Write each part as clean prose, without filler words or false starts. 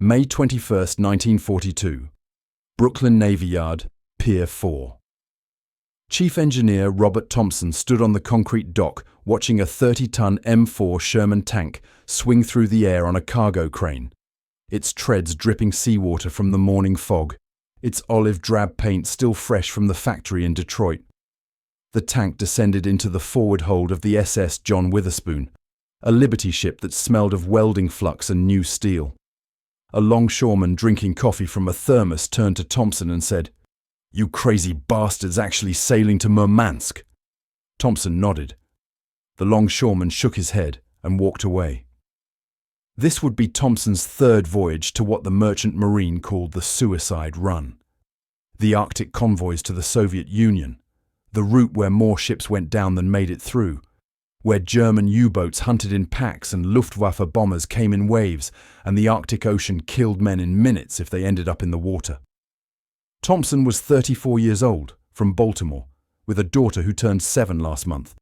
May 21, 1942. Brooklyn Navy Yard, Pier 4. Chief Engineer Robert Thompson stood on the concrete dock watching a 30-ton M4 Sherman tank swing through the air on a cargo crane, its treads dripping seawater from the morning fog, its olive-drab paint still fresh from the factory in Detroit. The tank descended into the forward hold of the SS John Witherspoon, a Liberty ship that smelled of welding flux and new steel. A longshoreman drinking coffee from a thermos turned to Thompson and said, "You crazy bastards actually sailing to Murmansk?" Thompson nodded. The longshoreman shook his head and walked away. This would be Thompson's third voyage to what the merchant marine called the Suicide Run. The Arctic convoys to the Soviet Union, the route where more ships went down than made it through, where German U-boats hunted in packs and Luftwaffe bombers came in waves, and the Arctic Ocean killed men in minutes if they ended up in the water. Thompson was 34 years old, from Baltimore, with a daughter who turned 7 last month.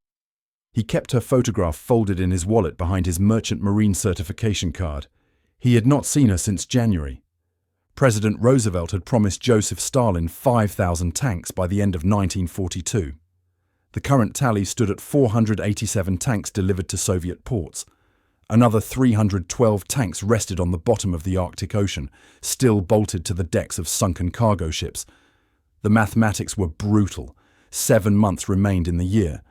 He kept her photograph folded in his wallet behind his Merchant Marine certification card. He had not seen her since January. President Roosevelt had promised Joseph Stalin 5,000 tanks by the end of 1942. The current tally stood at 487 tanks delivered to Soviet ports. Another 312 tanks rested on the bottom of the Arctic Ocean, still bolted to the decks of sunken cargo ships. The mathematics were brutal. 7 months remained in the year.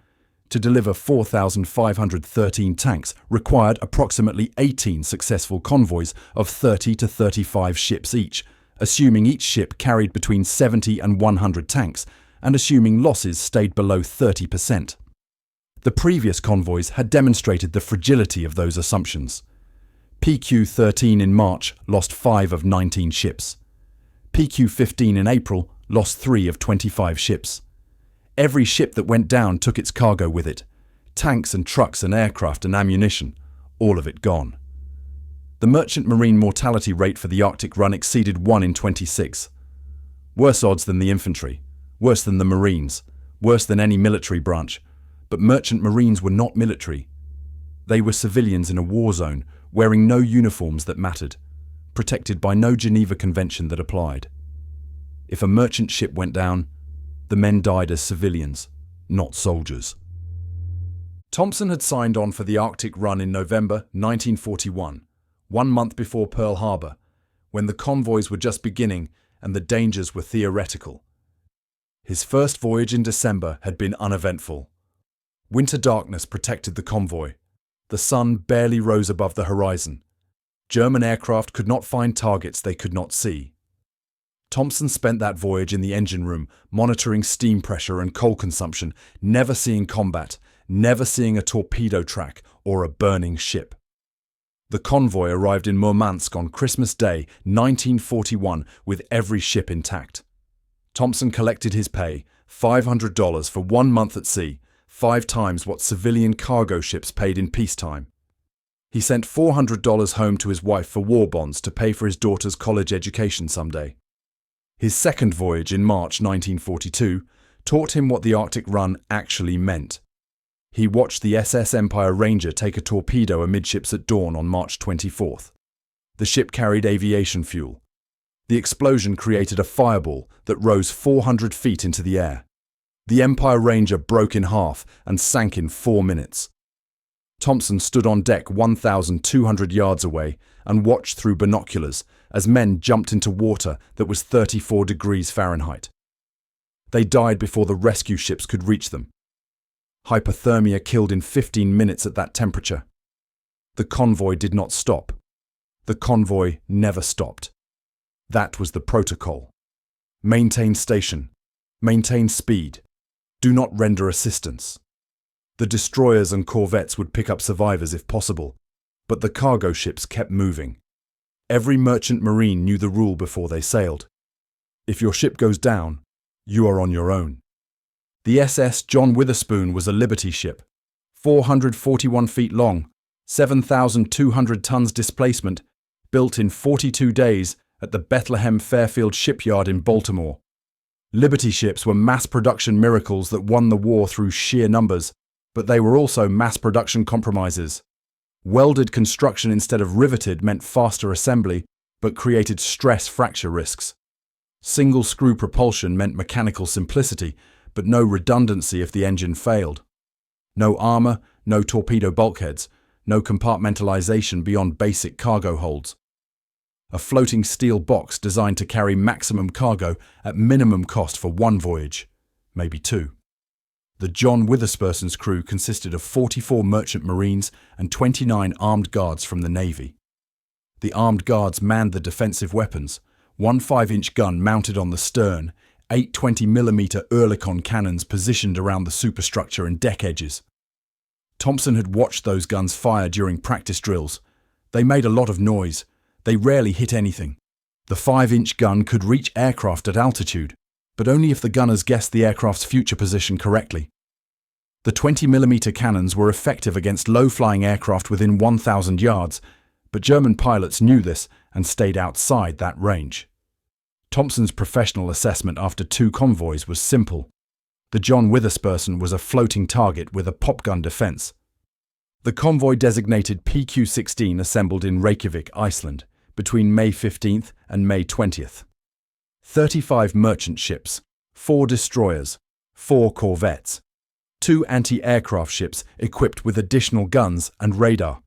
To deliver 4,513 tanks required approximately 18 successful convoys of 30 to 35 ships each, assuming each ship carried between 70 and 100 tanks, and assuming losses stayed below 30%. The previous convoys had demonstrated the fragility of those assumptions. PQ-13 in March lost 5 of 19 ships. PQ-15 in April lost 3 of 25 ships. Every ship that went down took its cargo with it. Tanks and trucks and aircraft and ammunition, all of it gone. The merchant marine mortality rate for the Arctic run exceeded 1 in 26. Worse odds than the infantry. Worse than the Marines, worse than any military branch. But merchant marines were not military. They were civilians in a war zone, wearing no uniforms that mattered, protected by no Geneva Convention that applied. If a merchant ship went down, the men died as civilians, not soldiers. Thompson had signed on for the Arctic run in November 1941, 1 month before Pearl Harbor, when the convoys were just beginning and the dangers were theoretical. His first voyage in December had been uneventful. Winter darkness protected the convoy. The sun barely rose above the horizon. German aircraft could not find targets they could not see. Thompson spent that voyage in the engine room, monitoring steam pressure and coal consumption, never seeing combat, never seeing a torpedo track or a burning ship. The convoy arrived in Murmansk on Christmas Day, 1941, with every ship intact. Thompson collected his pay, $500 for 1 month at sea, 5 times what civilian cargo ships paid in peacetime. He sent $400 home to his wife for war bonds to pay for his daughter's college education someday. His second voyage in March 1942 taught him what the Arctic run actually meant. He watched the SS Empire Ranger take a torpedo amidships at dawn on March 24th. The ship carried aviation fuel. The explosion created a fireball that rose 400 feet into the air. The Empire Ranger broke in half and sank in 4 minutes. Thompson stood on deck 1,200 yards away and watched through binoculars as men jumped into water that was 34 degrees Fahrenheit. They died before the rescue ships could reach them. Hypothermia killed in 15 minutes at that temperature. The convoy did not stop. The convoy never stopped. That was the protocol. Maintain station. Maintain speed. Do not render assistance. The destroyers and corvettes would pick up survivors if possible, but the cargo ships kept moving. Every merchant marine knew the rule before they sailed. If your ship goes down, you are on your own. The SS John Witherspoon was a Liberty ship, 441 feet long, 7,200 tons displacement, built in 42 days at the Bethlehem Fairfield shipyard in Baltimore. Liberty ships were mass production miracles that won the war through sheer numbers, but they were also mass production compromises. Welded construction instead of riveted meant faster assembly, but created stress fracture risks. Single-screw propulsion meant mechanical simplicity, but no redundancy if the engine failed. No armor, no torpedo bulkheads, no compartmentalization beyond basic cargo holds. A floating steel box designed to carry maximum cargo at minimum cost for one voyage, maybe two. The John Witherspoon's crew consisted of 44 merchant marines and 29 armed guards from the Navy. The armed guards manned the defensive weapons, one 5-inch gun mounted on the stern, 8 20mm Oerlikon cannons positioned around the superstructure and deck edges. Thompson had watched those guns fire during practice drills. They made a lot of noise. They rarely hit anything. The 5-inch gun could reach aircraft at altitude, but only if the gunners guessed the aircraft's future position correctly. The 20mm cannons were effective against low-flying aircraft within 1,000 yards, but German pilots knew this and stayed outside that range. Thompson's professional assessment after 2 convoys was simple. The John Witherspoon was a floating target with a popgun defense. The convoy designated PQ-16 assembled in Reykjavik, Iceland, between May 15th and May 20th. 35 merchant ships, 4 destroyers, 4 corvettes, 2 anti-aircraft ships equipped with additional guns and radar.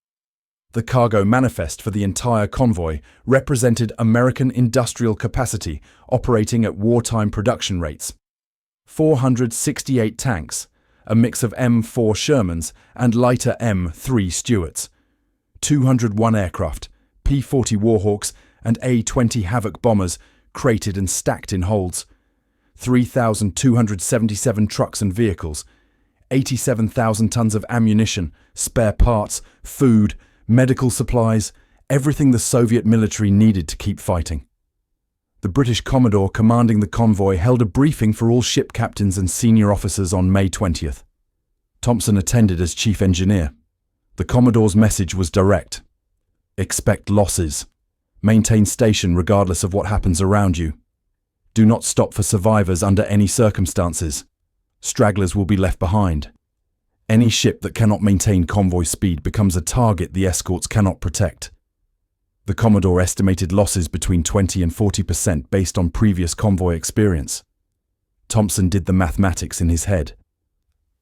The cargo manifest for the entire convoy represented American industrial capacity operating at wartime production rates. 468 tanks, a mix of M4 Shermans and lighter M3 Stuarts, 201 aircraft, P-40 Warhawks and A-20 Havoc bombers crated and stacked in holds, 3,277 trucks and vehicles, 87,000 tons of ammunition, spare parts, food, medical supplies, everything the Soviet military needed to keep fighting. The British Commodore commanding the convoy held a briefing for all ship captains and senior officers on May 20th. Thompson attended as chief engineer. The Commodore's message was direct. Expect losses. Maintain station regardless of what happens around you. Do not stop for survivors under any circumstances. Stragglers will be left behind. Any ship that cannot maintain convoy speed becomes a target the escorts cannot protect. The Commodore estimated losses between 20 and 40% based on previous convoy experience. Thompson did the mathematics in his head.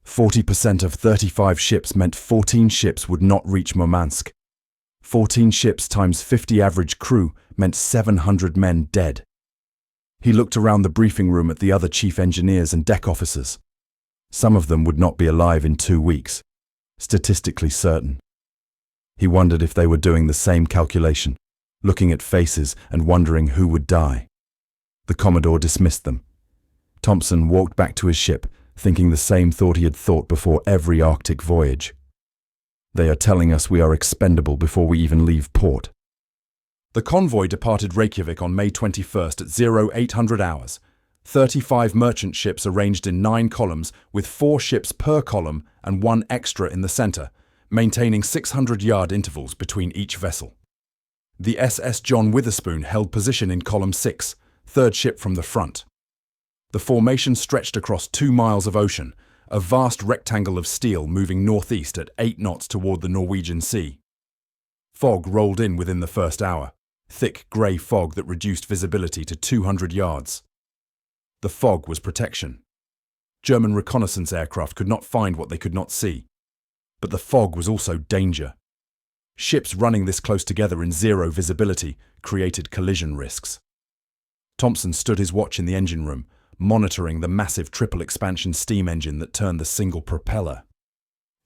40% of 35 ships meant 14 ships would not reach Murmansk. 14 ships times 50 average crew meant 700 men dead. He looked around the briefing room at the other chief engineers and deck officers. Some of them would not be alive in 2 weeks, statistically certain. He wondered if they were doing the same calculation, looking at faces and wondering who would die. The Commodore dismissed them. Thompson walked back to his ship, thinking the same thought he had thought before every Arctic voyage. They are telling us we are expendable before we even leave port. The convoy departed Reykjavik on May 21st at 0800 hours. 35 merchant ships arranged in 9 columns with 4 ships per column and 1 extra in the center, maintaining 600-yard intervals between each vessel. The SS John Witherspoon held position in column 6, third ship from the front. The formation stretched across 2 miles of ocean, a vast rectangle of steel moving northeast at 8 knots toward the Norwegian Sea. Fog rolled in within the first hour, thick grey fog that reduced visibility to 200 yards. The fog was protection. German reconnaissance aircraft could not find what they could not see. But the fog was also danger. Ships running this close together in 0 visibility created collision risks. Thompson stood his watch in the engine room, monitoring the massive triple-expansion steam engine that turned the single propeller.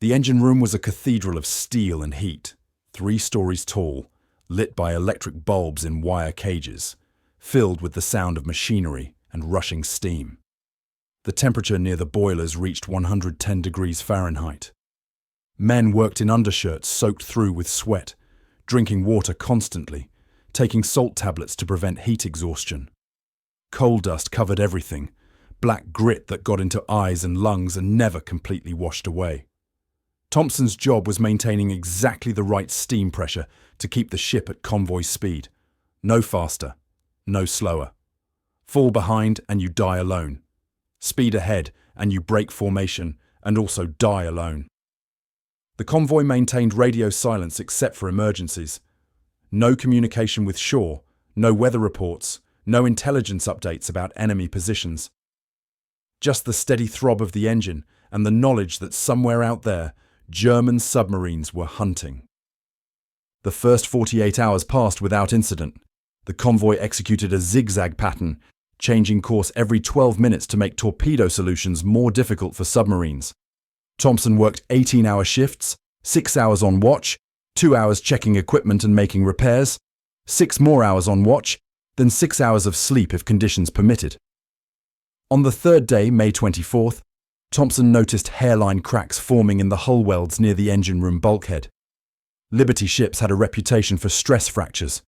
The engine room was a cathedral of steel and heat, 3 stories tall, lit by electric bulbs in wire cages, filled with the sound of machinery and rushing steam. The temperature near the boilers reached 110 degrees Fahrenheit. Men worked in undershirts soaked through with sweat, drinking water constantly, taking salt tablets to prevent heat exhaustion. Coal dust covered everything, black grit that got into eyes and lungs and never completely washed away. Thompson's job was maintaining exactly the right steam pressure to keep the ship at convoy speed. No faster, no slower. Fall behind and you die alone. Speed ahead and you break formation and also die alone. The convoy maintained radio silence except for emergencies. No communication with shore, No weather reports, no intelligence updates about enemy positions. Just the steady throb of the engine and the knowledge that somewhere out there, German submarines were hunting. The first 48 hours passed without incident. The convoy executed a zigzag pattern, changing course every 12 minutes to make torpedo solutions more difficult for submarines. Thompson worked 18-hour shifts, 6 hours on watch, 2 hours checking equipment and making repairs, 6 more hours on watch, then 6 hours of sleep if conditions permitted. On the third day, May 24th, Thompson noticed hairline cracks forming in the hull welds near the engine room bulkhead. Liberty ships had a reputation for stress fractures.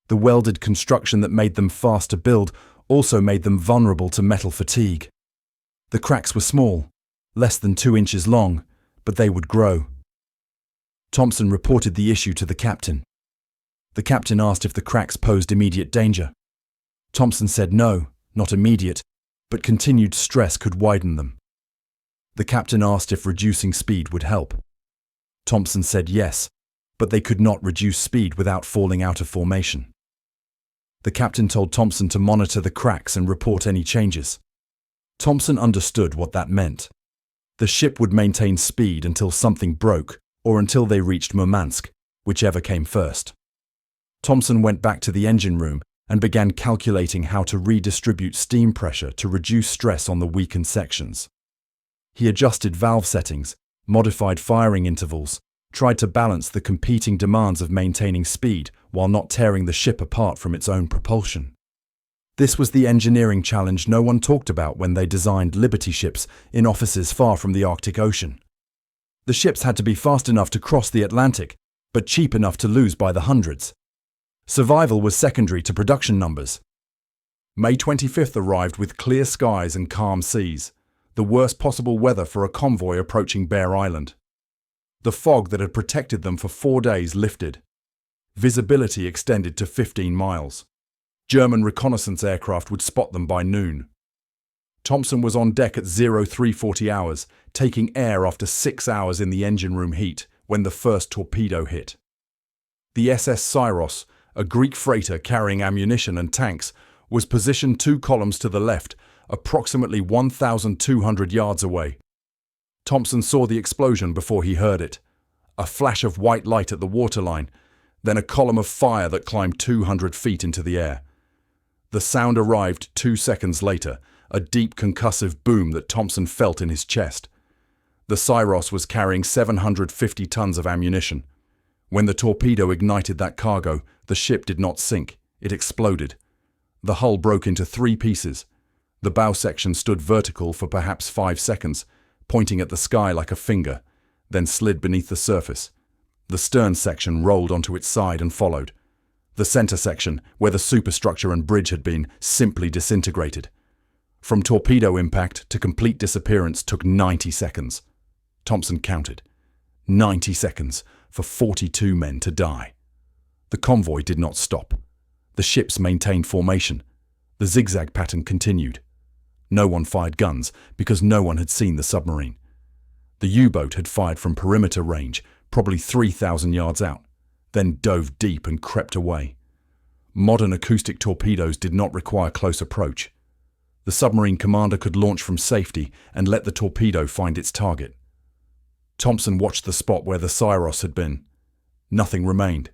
The welded construction that made them fast to build also made them vulnerable to metal fatigue. The cracks were small, less than 2 inches long, but they would grow. Thompson reported the issue to the captain. The captain asked if the cracks posed immediate danger. Thompson said no, not immediate, but continued stress could widen them. The captain asked if reducing speed would help. Thompson said yes, but they could not reduce speed without falling out of formation. The captain told Thompson to monitor the cracks and report any changes. Thompson understood what that meant. The ship would maintain speed until something broke or until they reached Murmansk, whichever came first. Thompson went back to the engine room and began calculating how to redistribute steam pressure to reduce stress on the weakened sections. He adjusted valve settings, modified firing intervals, tried to balance the competing demands of maintaining speed while not tearing the ship apart from its own propulsion. This was the engineering challenge no one talked about when they designed Liberty ships in offices far from the Arctic Ocean. The ships had to be fast enough to cross the Atlantic, but cheap enough to lose by the hundreds. Survival was secondary to production numbers. May 25th arrived with clear skies and calm seas, the worst possible weather for a convoy approaching Bear Island. The fog that had protected them for 4 days lifted. Visibility extended to 15 miles. German reconnaissance aircraft would spot them by noon. Thompson was on deck at 0340 hours, taking air after 6 hours in the engine room heat when the first torpedo hit. The SS Syros, a Greek freighter carrying ammunition and tanks, was positioned 2 columns to the left, approximately 1,200 yards away. Thompson saw the explosion before he heard it. A flash of white light at the waterline, then a column of fire that climbed 200 feet into the air. The sound arrived 2 seconds later, a deep concussive boom that Thompson felt in his chest. The Syros was carrying 750 tons of ammunition. When the torpedo ignited that cargo, the ship did not sink, it exploded. The hull broke into 3 pieces. The bow section stood vertical for perhaps 5 seconds, pointing at the sky like a finger, then slid beneath the surface. The stern section rolled onto its side and followed. The center section, where the superstructure and bridge had been, simply disintegrated. From torpedo impact to complete disappearance took 90 seconds. Thompson counted. 90 seconds for 42 men to die. The convoy did not stop. The ships maintained formation. The zigzag pattern continued. No one fired guns because no one had seen the submarine. The U-boat had fired from perimeter range, probably 3,000 yards out, then dove deep and crept away. Modern acoustic torpedoes did not require close approach. The submarine commander could launch from safety and let the torpedo find its target. Thompson watched the spot where the Syros had been. Nothing remained.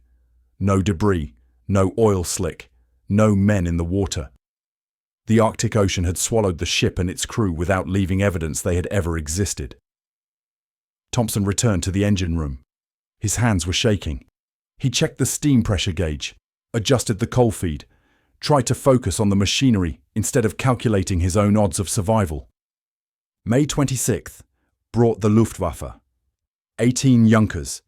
No debris, no oil slick, no men in the water. The Arctic Ocean had swallowed the ship and its crew without leaving evidence they had ever existed. Thompson returned to the engine room. His hands were shaking. He checked the steam pressure gauge, adjusted the coal feed, tried to focus on the machinery instead of calculating his own odds of survival. May 26th brought the Luftwaffe. 18 Junkers,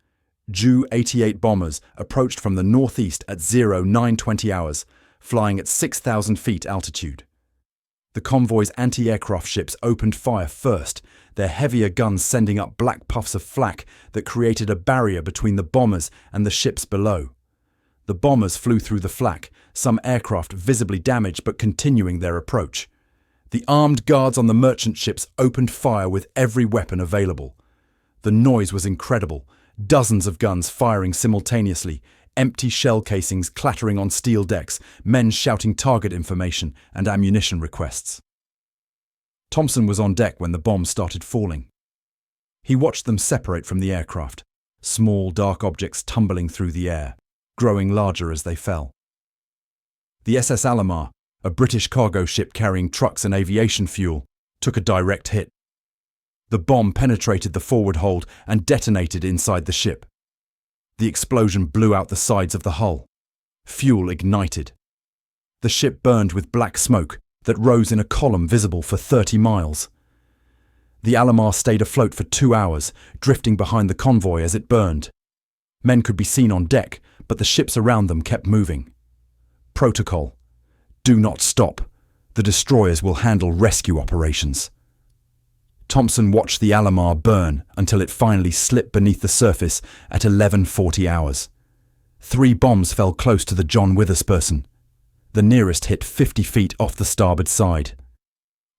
Ju-88 bombers approached from the northeast at 0920 hours, flying at 6,000 feet altitude. The convoy's anti-aircraft ships opened fire first, their heavier guns sending up black puffs of flak that created a barrier between the bombers and the ships below. The bombers flew through the flak, some aircraft visibly damaged but continuing their approach. The armed guards on the merchant ships opened fire with every weapon available. The noise was incredible, dozens of guns firing simultaneously, empty shell casings clattering on steel decks, men shouting target information and ammunition requests. Thompson was on deck when the bombs started falling. He watched them separate from the aircraft, small dark objects tumbling through the air, growing larger as they fell. The SS Alomar, a British cargo ship carrying trucks and aviation fuel, took a direct hit. The bomb penetrated the forward hold and detonated inside the ship. The explosion blew out the sides of the hull. Fuel ignited. The ship burned with black smoke that rose in a column visible for 30 miles. The Alomar stayed afloat for 2 hours, drifting behind the convoy as it burned. Men could be seen on deck, but the ships around them kept moving. Protocol: do not stop. The destroyers will handle rescue operations. Thompson watched the Alomar burn until it finally slipped beneath the surface at 11:40 hours. 3 bombs fell close to the John Witherspoon. The nearest hit 50 feet off the starboard side.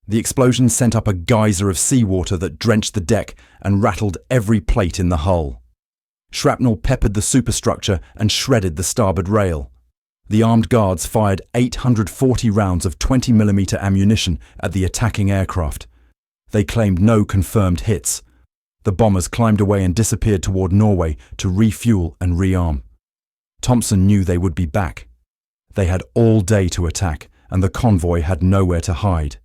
The explosion sent up a geyser of seawater that drenched the deck and rattled every plate in the hull. Shrapnel peppered the superstructure and shredded the starboard rail. The armed guards fired 840 rounds of 20mm ammunition at the attacking aircraft. They claimed no confirmed hits. The bombers climbed away and disappeared toward Norway to refuel and rearm. Thompson knew they would be back. They had all day to attack, and the convoy had nowhere to hide.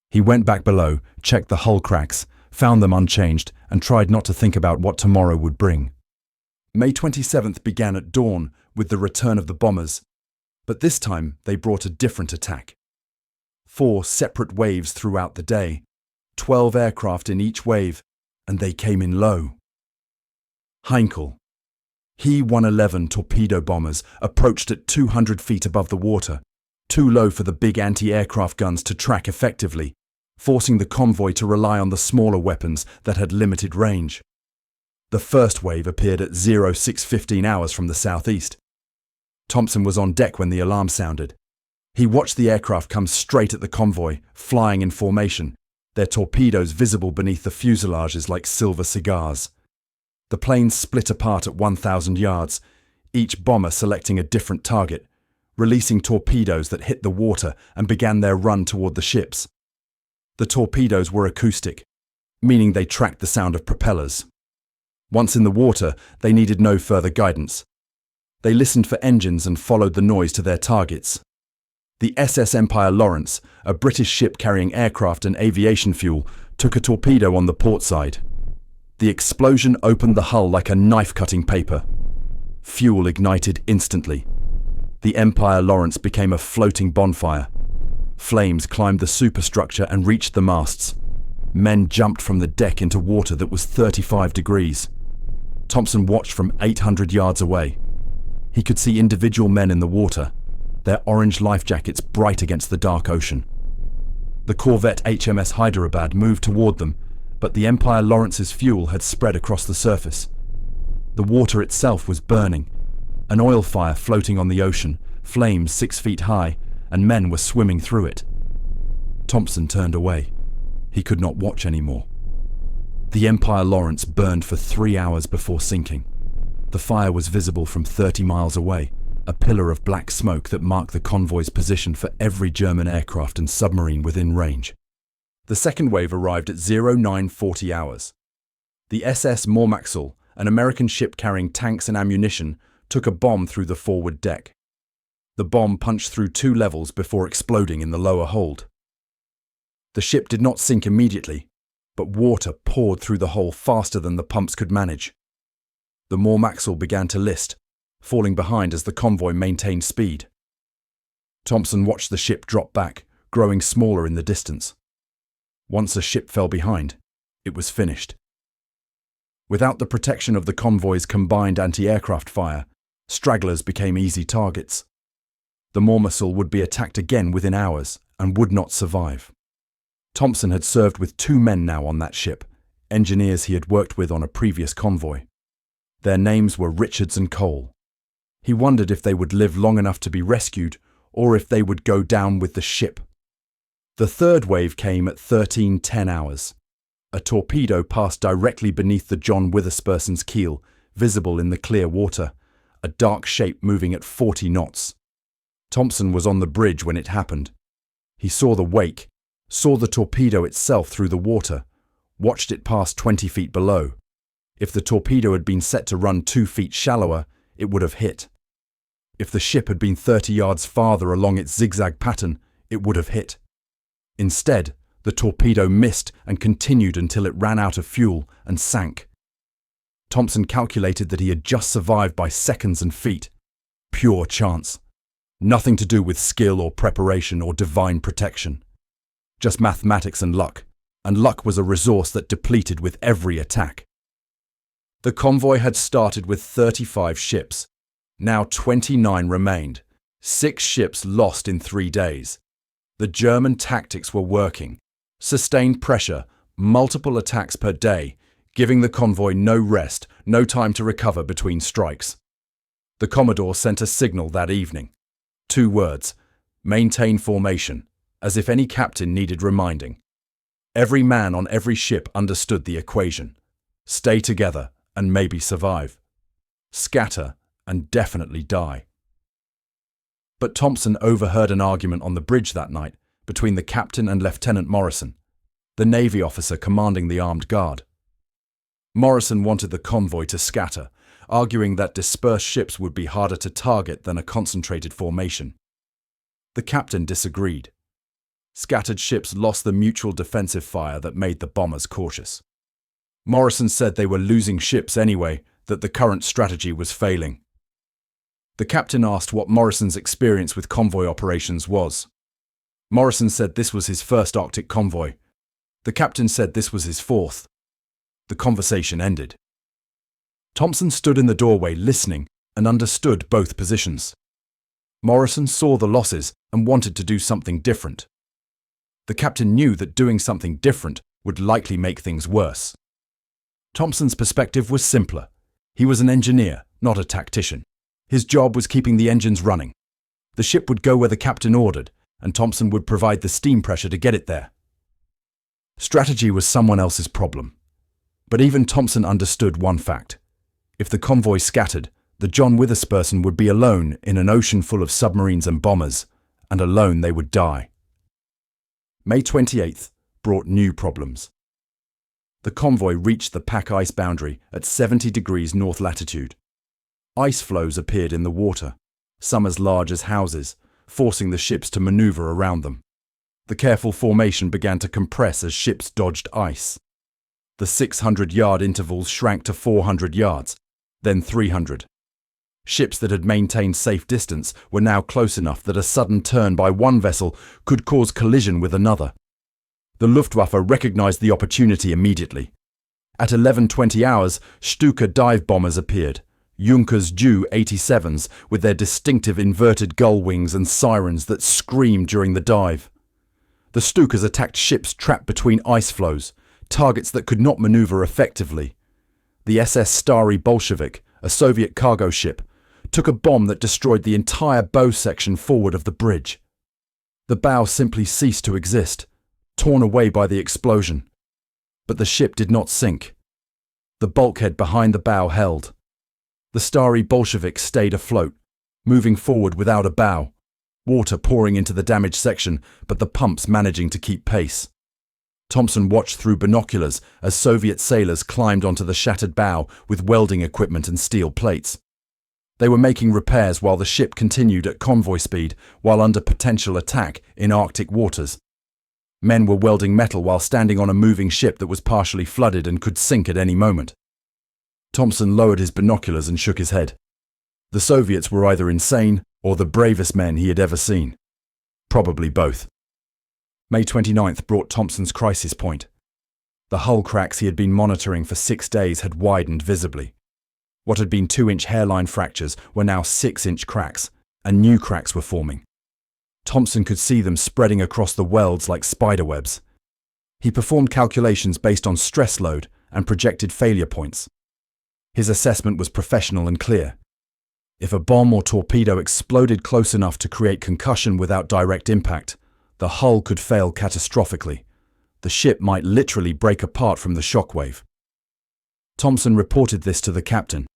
He went back below, checked the hull cracks, found them unchanged, and tried not to think about what tomorrow would bring. May 27th began at dawn with the return of the bombers, but this time they brought a different attack. 4 separate waves throughout the day, 12 aircraft in each wave, and they came in low. Heinkel. He-111 torpedo bombers approached at 200 feet above the water, too low for the big anti-aircraft guns to track effectively, forcing the convoy to rely on the smaller weapons that had limited range. The first wave appeared at 06:15 hours from the southeast. Thompson was on deck when the alarm sounded. He watched the aircraft come straight at the convoy, flying in formation, their torpedoes visible beneath the fuselages like silver cigars. The planes split apart at 1,000 yards, each bomber selecting a different target, releasing torpedoes that hit the water and began their run toward the ships. The torpedoes were acoustic, meaning they tracked the sound of propellers. Once in the water, they needed no further guidance. They listened for engines and followed the noise to their targets. The SS Empire Lawrence, a British ship carrying aircraft and aviation fuel, took a torpedo on the port side. The explosion opened the hull like a knife cutting paper. Fuel ignited instantly. The Empire Lawrence became a floating bonfire. Flames climbed the superstructure and reached the masts. Men jumped from the deck into water that was 35 degrees. Thompson watched from 800 yards away. He could see individual men in the water, their orange life jackets bright against the dark ocean. The corvette HMS Hyderabad moved toward them, but the Empire Lawrence's fuel had spread across the surface. The water itself was burning, an oil fire floating on the ocean, flames 6 feet high, and men were swimming through it. Thompson turned away. He could not watch anymore. The Empire Lawrence burned for 3 hours before sinking. The fire was visible from 30 miles away, a pillar of black smoke that marked the convoy's position for every German aircraft and submarine within range. The second wave arrived at 0940 hours. The SS Murmansk, an American ship carrying tanks and ammunition, took a bomb through the forward deck. The bomb punched through 2 levels before exploding in the lower hold. The ship did not sink immediately, but water poured through the hole faster than the pumps could manage. The Murmansk began to list, falling behind as the convoy maintained speed. Thompson watched the ship drop back, growing smaller in the distance. Once a ship fell behind, it was finished. Without the protection of the convoy's combined anti-aircraft fire, stragglers became easy targets. The Murmansk would be attacked again within hours and would not survive. Thompson had served with 2 men now on that ship, engineers he had worked with on a previous convoy. Their names were Richards and Cole. He wondered if they would live long enough to be rescued, or if they would go down with the ship. The third wave came at 13:10 hours. A torpedo passed directly beneath the John Witherspoon's keel, visible in the clear water, a dark shape moving at 40 knots. Thompson was on the bridge when it happened. He saw the wake, saw the torpedo itself through the water, watched it pass 20 feet below. If the torpedo had been set to run 2 feet shallower, it would have hit. If the ship had been 30 yards farther along its zigzag pattern, it would have hit. Instead, the torpedo missed and continued until it ran out of fuel and sank. Thompson calculated that he had just survived by seconds and feet. Pure chance. Nothing to do with skill or preparation or divine protection. Just mathematics and luck was a resource that depleted with every attack. The convoy had started with 35 ships. Now 29 remained. 6 ships lost in 3 days. The German tactics were working. Sustained pressure, multiple attacks per day, giving the convoy no rest, no time to recover between strikes. The Commodore sent a signal that evening. 2 words: maintain formation, as if any captain needed reminding. Every man on every ship understood the equation. Stay together and maybe survive. Scatter and definitely die. But Thompson overheard an argument on the bridge that night between the captain and Lieutenant Morrison, the Navy officer commanding the armed guard. Morrison wanted the convoy to scatter, arguing that dispersed ships would be harder to target than a concentrated formation. The captain disagreed. Scattered ships lost the mutual defensive fire that made the bombers cautious. Morrison said they were losing ships anyway, that the current strategy was failing. The captain asked what Morrison's experience with convoy operations was. Morrison said this was his first Arctic convoy. The captain said this was his 4th. The conversation ended. Thompson stood in the doorway listening and understood both positions. Morrison saw the losses and wanted to do something different. The captain knew that doing something different would likely make things worse. Thompson's perspective was simpler. He was an engineer, not a tactician. His job was keeping the engines running. The ship would go where the captain ordered, and Thompson would provide the steam pressure to get it there. Strategy was someone else's problem. But even Thompson understood one fact. If the convoy scattered, the John Witherspoon would be alone in an ocean full of submarines and bombers, and alone they would die. May 28th brought new problems. The convoy reached the pack ice boundary at 70 degrees north latitude. Ice floes appeared in the water, some as large as houses, forcing the ships to maneuver around them. The careful formation began to compress as ships dodged ice. The 600-yard intervals shrank to 400 yards, then 300. Ships that had maintained safe distance were now close enough that a sudden turn by one vessel could cause collision with another. The Luftwaffe recognized the opportunity immediately. At 11:20 hours, Stuka dive bombers appeared, Junkers Ju-87s with their distinctive inverted gull wings and sirens that screamed during the dive. The Stukas attacked ships trapped between ice floes, targets that could not maneuver effectively. The SS Stary Bolshevik, a Soviet cargo ship, took a bomb that destroyed the entire bow section forward of the bridge. The bow simply ceased to exist, torn away by the explosion. But the ship did not sink. The bulkhead behind the bow held. The Stary Bolshevik stayed afloat, moving forward without a bow, water pouring into the damaged section, but the pumps managing to keep pace. Thompson watched through binoculars as Soviet sailors climbed onto the shattered bow with welding equipment and steel plates. They were making repairs while the ship continued at convoy speed while under potential attack in Arctic waters. Men were welding metal while standing on a moving ship that was partially flooded and could sink at any moment. Thompson lowered his binoculars and shook his head. The Soviets were either insane or the bravest men he had ever seen. Probably both. May 29th brought Thompson's crisis point. The hull cracks he had been monitoring for 6 days had widened visibly. What had been 2-inch hairline fractures were now 6-inch cracks, and new cracks were forming. Thompson could see them spreading across the welds like spiderwebs. He performed calculations based on stress load and projected failure points. His assessment was professional and clear. If a bomb or torpedo exploded close enough to create concussion without direct impact, the hull could fail catastrophically. The ship might literally break apart from the shockwave. Thompson reported this to the captain.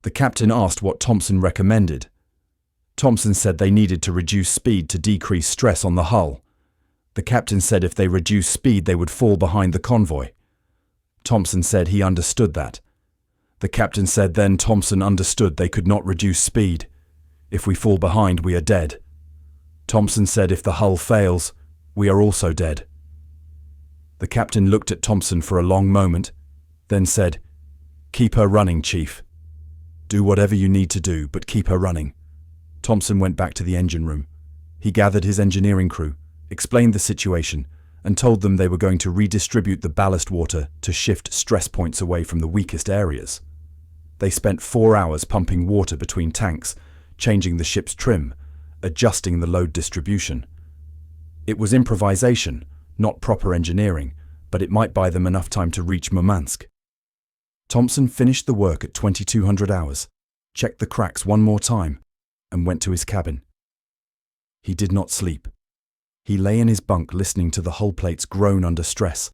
The captain asked what Thompson recommended. Thompson said they needed to reduce speed to decrease stress on the hull. The captain said if they reduced speed they would fall behind the convoy. Thompson said he understood that. The captain said then Thompson understood they could not reduce speed. If we fall behind, we are dead. Thompson said if the hull fails, we are also dead. The captain looked at Thompson for a long moment, then said, "Keep her running, Chief. Do whatever you need to do, but keep her running." Thompson went back to the engine room. He gathered his engineering crew, explained the situation, and told them they were going to redistribute the ballast water to shift stress points away from the weakest areas. They spent 4 hours pumping water between tanks, changing the ship's trim, adjusting the load distribution. It was improvisation, not proper engineering, but it might buy them enough time to reach Murmansk. Thompson finished the work at 2200 hours, checked the cracks one more time, and went to his cabin. He did not sleep. He lay in his bunk listening to the hull plates groan under stress,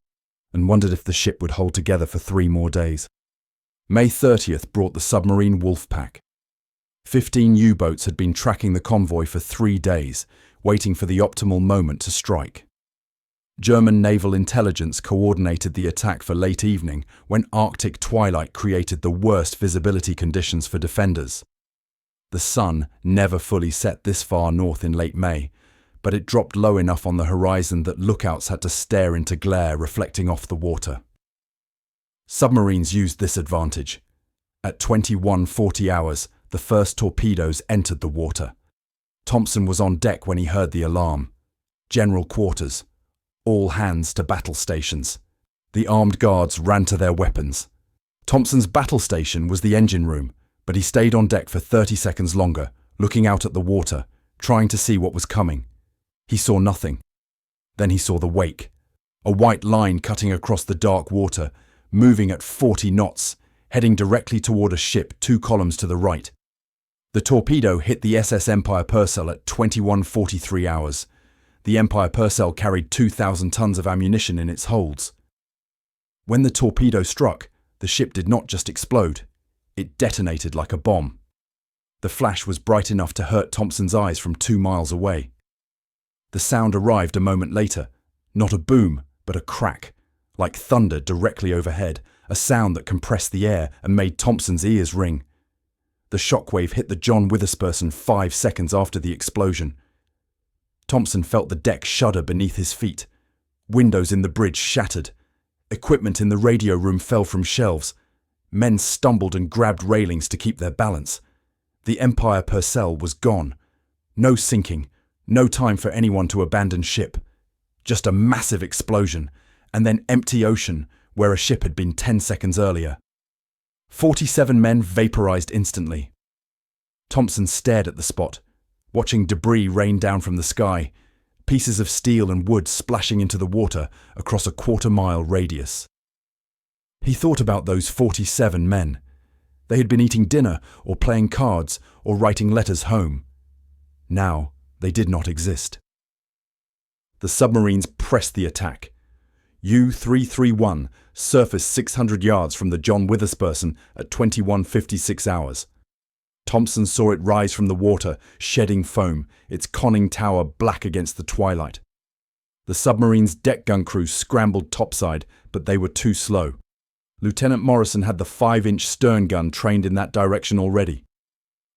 and wondered if the ship would hold together for 3 more days. May 30th brought the submarine Wolfpack. 15 U-boats had been tracking the convoy for 3 days, waiting for the optimal moment to strike. German naval intelligence coordinated the attack for late evening when Arctic twilight created the worst visibility conditions for defenders. The sun never fully set this far north in late May, but it dropped low enough on the horizon that lookouts had to stare into glare reflecting off the water. Submarines used this advantage. At 21:40 hours, the first torpedoes entered the water. Thompson was on deck when he heard the alarm. General quarters. All hands to battle stations. The armed guards ran to their weapons. Thompson's battle station was the engine room, but he stayed on deck for 30 seconds longer, looking out at the water, trying to see what was coming. He saw nothing. Then he saw the wake. A white line cutting across the dark water, moving at 40 knots, heading directly toward a ship 2 columns to the right. The torpedo hit the SS Empire Purcell at 21:43 hours. The Empire Purcell carried 2,000 tons of ammunition in its holds. When the torpedo struck, the ship did not just explode. It detonated like a bomb. The flash was bright enough to hurt Thompson's eyes from 2 miles away. The sound arrived a moment later. Not a boom, but a crack, like thunder directly overhead, a sound that compressed the air and made Thompson's ears ring. The shockwave hit the John Witherspoon 5 seconds after the explosion. Thompson felt the deck shudder beneath his feet. Windows in the bridge shattered. Equipment in the radio room fell from shelves. Men stumbled and grabbed railings to keep their balance. The Empire Purcell was gone. No sinking, no time for anyone to abandon ship. Just a massive explosion, and then empty ocean where a ship had been 10 seconds earlier. 47 men vaporized instantly. Thompson stared at the spot, watching debris rain down from the sky, pieces of steel and wood splashing into the water across a quarter-mile radius. He thought about those 47 men. They had been eating dinner or playing cards or writing letters home. Now they did not exist. The submarines pressed the attack. U-331 surfaced 600 yards from the John Witherspoon at 21:56 hours. Thompson saw it rise from the water, shedding foam, its conning tower black against the twilight. The submarine's deck gun crews scrambled topside, but they were too slow. Lieutenant Morrison had the 5-inch stern gun trained in that direction already.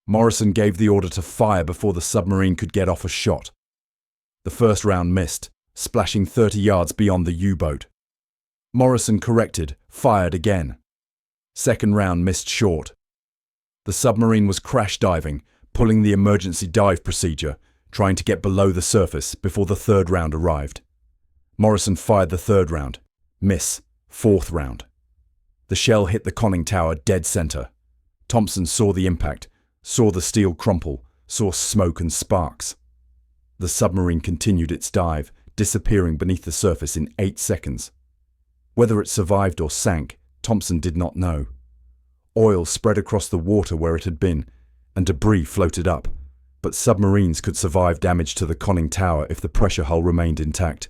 Morrison gave the order to fire before the submarine could get off a shot. The first round missed, splashing 30 yards beyond the U-boat. Morrison corrected, fired again. Second round missed short. The submarine was crash diving, pulling the emergency dive procedure, trying to get below the surface before the third round arrived. Morrison fired the third round. Miss. Fourth round. The shell hit the conning tower dead center. Thompson saw the impact, saw the steel crumple, saw smoke and sparks. The submarine continued its dive, disappearing beneath the surface in 8 seconds. Whether it survived or sank, Thompson did not know. Oil spread across the water where it had been, and debris floated up, but submarines could survive damage to the conning tower if the pressure hull remained intact.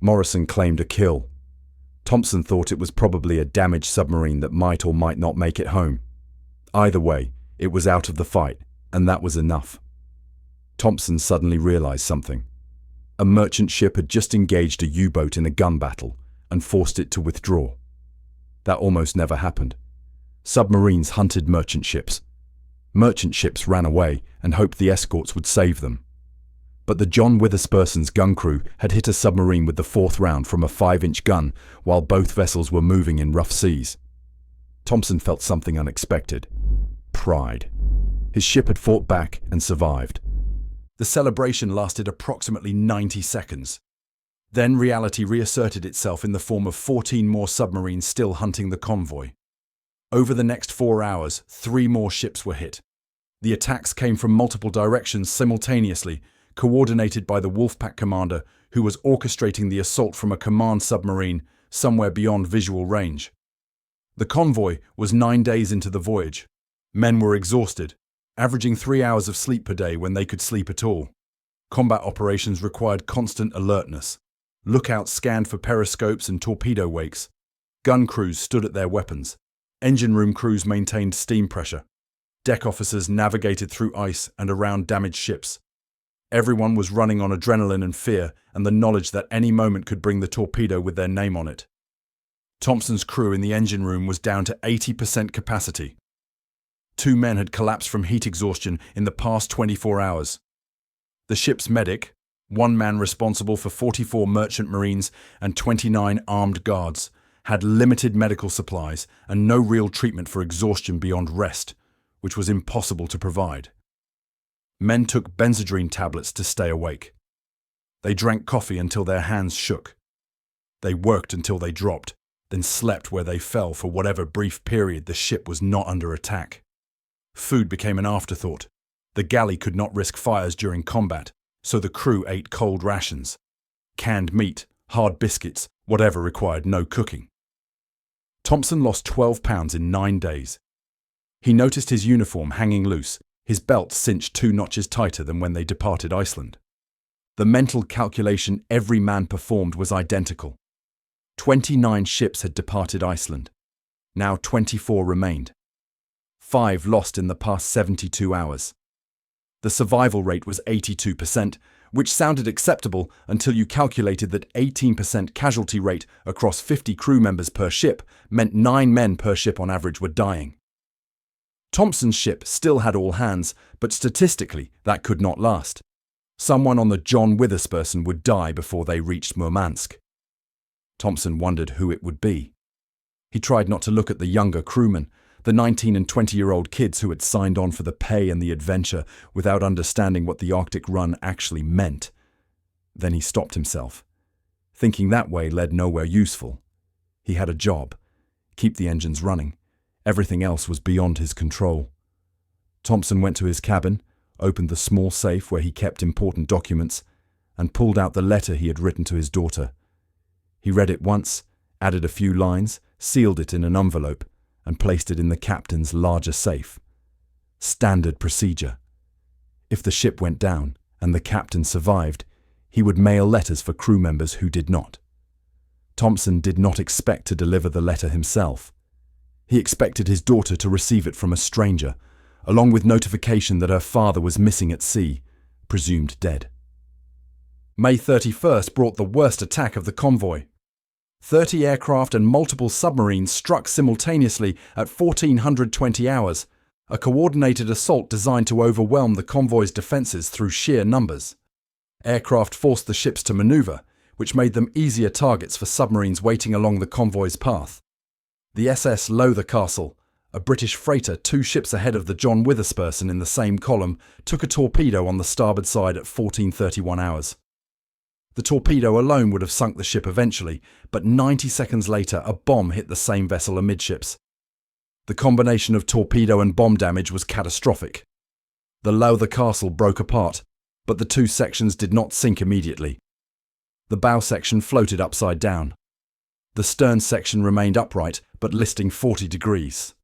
Morrison claimed a kill. Thompson thought it was probably a damaged submarine that might or might not make it home. Either way, it was out of the fight, and that was enough. Thompson suddenly realized something. A merchant ship had just engaged a U-boat in a gun battle and forced it to withdraw. That almost never happened. Submarines hunted merchant ships. Merchant ships ran away and hoped the escorts would save them. But the John Witherspoon's gun crew had hit a submarine with the fourth round from a 5-inch gun while both vessels were moving in rough seas. Thompson felt something unexpected. Pride. His ship had fought back and survived. The celebration lasted approximately 90 seconds. Then reality reasserted itself in the form of 14 more submarines still hunting the convoy. Over the next 4 hours, 3 more ships were hit. The attacks came from multiple directions simultaneously, coordinated by the Wolfpack commander who was orchestrating the assault from a command submarine somewhere beyond visual range. The convoy was 9 days into the voyage. Men were exhausted, averaging 3 hours of sleep per day when they could sleep at all. Combat operations required constant alertness. Lookouts scanned for periscopes and torpedo wakes. Gun crews stood at their weapons. Engine room crews maintained steam pressure. Deck officers navigated through ice and around damaged ships. Everyone was running on adrenaline and fear and the knowledge that any moment could bring the torpedo with their name on it. Thompson's crew in the engine room was down to 80% capacity. 2 men had collapsed from heat exhaustion in the past 24 hours. The ship's medic, 1 man responsible for 44 merchant marines and 29 armed guards, had limited medical supplies and no real treatment for exhaustion beyond rest, which was impossible to provide. Men took Benzedrine tablets to stay awake. They drank coffee until their hands shook. They worked until they dropped, then slept where they fell for whatever brief period the ship was not under attack. Food became an afterthought. The galley could not risk fires during combat, so the crew ate cold rations. Canned meat, hard biscuits, whatever required no cooking. Thompson lost 12 pounds in 9 days. He noticed his uniform hanging loose, his belt cinched 2 notches tighter than when they departed Iceland. The mental calculation every man performed was identical. 29 ships had departed Iceland. Now 24 remained. 5 lost in the past 72 hours. The survival rate was 82%, which sounded acceptable until you calculated that 18% casualty rate across 50 crew members per ship meant 9 men per ship on average were dying. Thompson's ship still had all hands, but statistically that could not last. Someone on the John Witherspoon would die before they reached Murmansk. Thompson wondered who it would be. He tried not to look at the younger crewmen, the 19 and 20-year-old kids who had signed on for the pay and the adventure without understanding what the Arctic run actually meant. Then he stopped himself. Thinking that way led nowhere useful. He had a job. Keep the engines running. Everything else was beyond his control. Thompson went to his cabin, opened the small safe where he kept important documents, and pulled out the letter he had written to his daughter. He read it once, added a few lines, sealed it in an envelope, and placed it in the captain's larger safe. Standard procedure. If the ship went down and the captain survived, he would mail letters for crew members who did not. Thompson did not expect to deliver the letter himself. He expected his daughter to receive it from a stranger, along with notification that her father was missing at sea, presumed dead. May 31st brought the worst attack of the convoy. 30 aircraft and multiple submarines struck simultaneously at 1420 hours, a coordinated assault designed to overwhelm the convoy's defences through sheer numbers. Aircraft forced the ships to manoeuvre, which made them easier targets for submarines waiting along the convoy's path. The SS Lowther Castle, a British freighter 2 ships ahead of the John Witherspoon in the same column, took a torpedo on the starboard side at 1431 hours. The torpedo alone would have sunk the ship eventually, but 90 seconds later a bomb hit the same vessel amidships. The combination of torpedo and bomb damage was catastrophic. The Lowther Castle broke apart, but the 2 sections did not sink immediately. The bow section floated upside down. The stern section remained upright, but listing 40 degrees.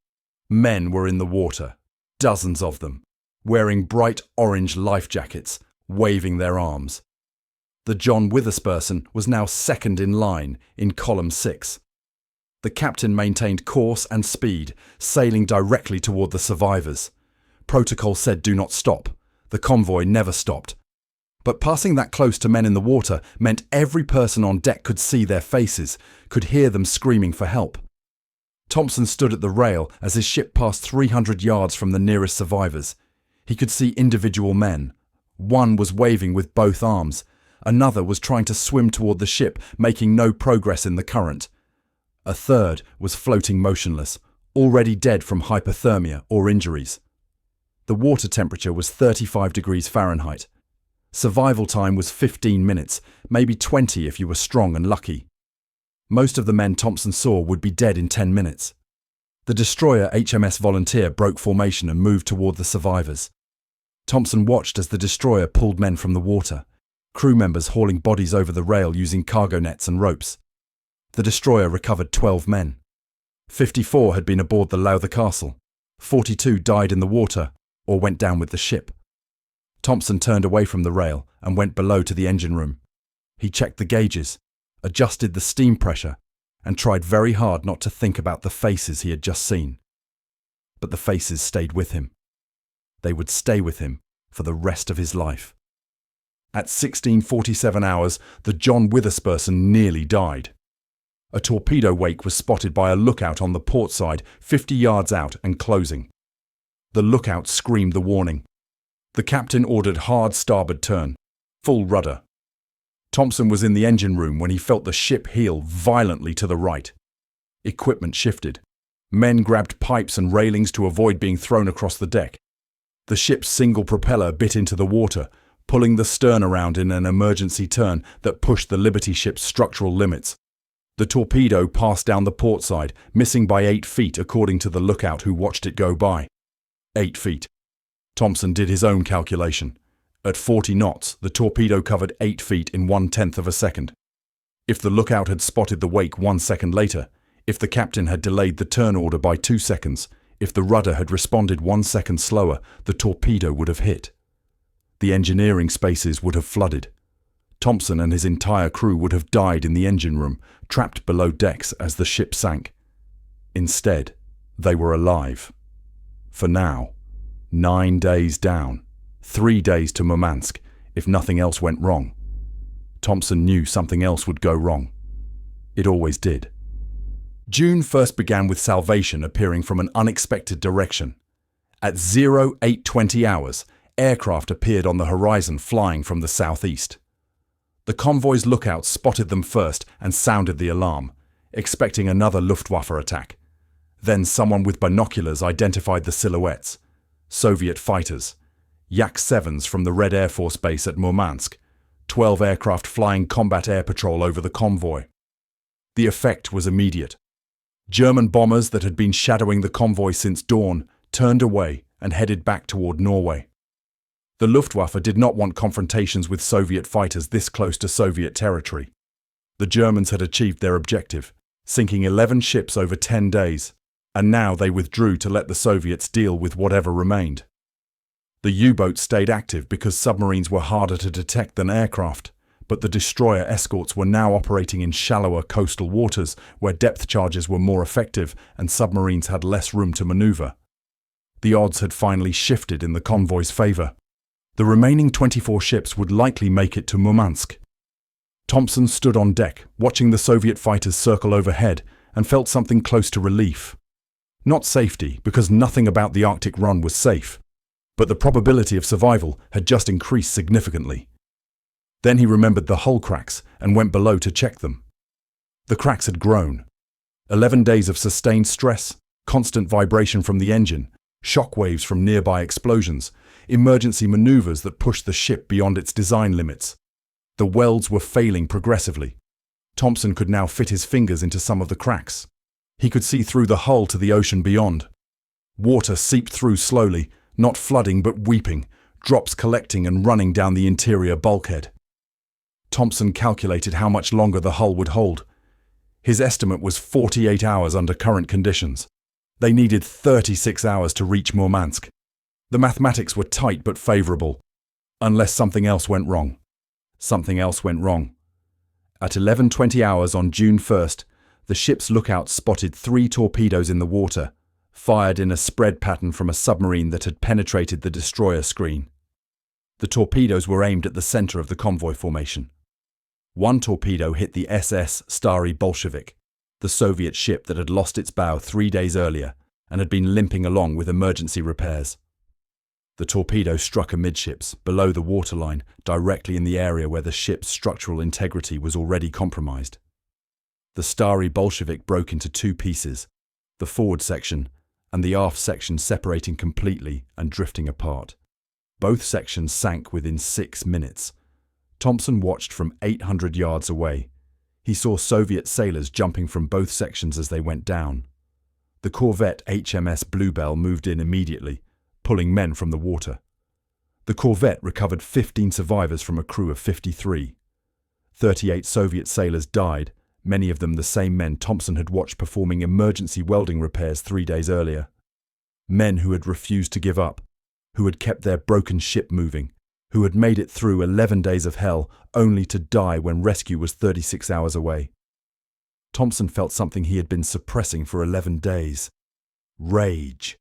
Men were in the water, dozens of them, wearing bright orange life jackets, waving their arms. The John Witherspoon was now second in line in column 6. The The captain maintained course and speed, sailing directly toward the survivors. Protocol said do not stop. The convoy never stopped. But passing that close to men in the water meant every person on deck could see their faces, could hear them screaming for help. Thompson stood at the rail as his ship passed 300 yards from the nearest survivors. He could see individual men. One was waving with both arms. Another was trying to swim toward the ship, making no progress in the current. A third was floating motionless, already dead from hypothermia or injuries. The water temperature was 35 degrees Fahrenheit. Survival time was 15 minutes, maybe 20 if you were strong and lucky. Most of the men Thompson saw would be dead in 10 minutes. The destroyer HMS Volunteer broke formation and moved toward the survivors. Thompson watched as the destroyer pulled men from the water, crew members hauling bodies over the rail using cargo nets and ropes. The destroyer recovered 12 men. 54 had been aboard the Lowther Castle. 42 died in the water or went down with the ship. Thompson turned away from the rail and went below to the engine room. He checked the gauges, adjusted the steam pressure, and tried very hard not to think about the faces he had just seen. But the faces stayed with him. They would stay with him for the rest of his life. At 16:47 hours, the John Witherspoon nearly died. A torpedo wake was spotted by a lookout on the port side, 50 yards out and closing. The lookout screamed the warning. The captain ordered hard starboard turn, full rudder. Thompson was in the engine room when he felt the ship heel violently to the right. Equipment shifted. Men grabbed pipes and railings to avoid being thrown across the deck. The ship's single propeller bit into the water, pulling the stern around in an emergency turn that pushed the Liberty ship's structural limits. The torpedo passed down the port side, missing by 8 feet according to the lookout who watched it go by. 8 feet. Thompson did his own calculation. At 40 knots, the torpedo covered 8 feet in 1/10 of a second. If the lookout had spotted the wake 1 second later, if the captain had delayed the turn order by 2 seconds, if the rudder had responded 1 second slower, the torpedo would have hit. The engineering spaces would have flooded. Thompson and his entire crew would have died in the engine room, trapped below decks as the ship sank. Instead, they were alive. For now. 9 days down. 3 days to Murmansk, if nothing else went wrong. Thompson knew something else would go wrong. It always did. June first began with salvation appearing from an unexpected direction. At 0820 hours, aircraft appeared on the horizon flying from the southeast. The convoy's lookouts spotted them first and sounded the alarm, expecting another Luftwaffe attack. Then someone with binoculars identified the silhouettes. Soviet fighters. Yak-7s from the Red Air Force Base at Murmansk. 12 aircraft flying combat air patrol over the convoy. The effect was immediate. German bombers that had been shadowing the convoy since dawn turned away and headed back toward Norway. The Luftwaffe did not want confrontations with Soviet fighters this close to Soviet territory. The Germans had achieved their objective, sinking 11 ships over 10 days, and now they withdrew to let the Soviets deal with whatever remained. The U-boats stayed active because submarines were harder to detect than aircraft, but the destroyer escorts were now operating in shallower coastal waters where depth charges were more effective and submarines had less room to maneuver. The odds had finally shifted in the convoy's favor. The remaining 24 ships would likely make it to Murmansk. Thompson stood on deck, watching the Soviet fighters circle overhead, and felt something close to relief. Not safety, because nothing about the Arctic run was safe, but the probability of survival had just increased significantly. Then he remembered the hull cracks and went below to check them. The cracks had grown. 11 days of sustained stress, constant vibration from the engine, shock waves from nearby explosions, emergency maneuvers that pushed the ship beyond its design limits. The welds were failing progressively. Thompson could now fit his fingers into some of the cracks. He could see through the hull to the ocean beyond. Water seeped through slowly, not flooding but weeping, drops collecting and running down the interior bulkhead. Thompson calculated how much longer the hull would hold. His estimate was 48 hours under current conditions. They needed 36 hours to reach Murmansk. The mathematics were tight but favorable. Unless something else went wrong. Something else went wrong. At 11:20 hours on June 1st, the ship's lookout spotted 3 torpedoes in the water, fired in a spread pattern from a submarine that had penetrated the destroyer screen. The torpedoes were aimed at the center of the convoy formation. One torpedo hit the SS Stary Bolshevik, the Soviet ship that had lost its bow 3 days earlier and had been limping along with emergency repairs. The torpedo struck amidships, below the waterline, directly in the area where the ship's structural integrity was already compromised. The Stary Bolshevik broke into 2 pieces, the forward section and the aft section separating completely and drifting apart. Both sections sank within 6 minutes. Thompson watched from 800 yards away. He saw Soviet sailors jumping from both sections as they went down. The corvette HMS Bluebell moved in immediately, pulling men from the water. The corvette recovered 15 survivors from a crew of 53. 38 Soviet sailors died, many of them the same men Thompson had watched performing emergency welding repairs 3 days earlier. Men who had refused to give up, who had kept their broken ship moving, who had made it through 11 days of hell only to die when rescue was 36 hours away. Thompson felt something he had been suppressing for 11 days. Rage.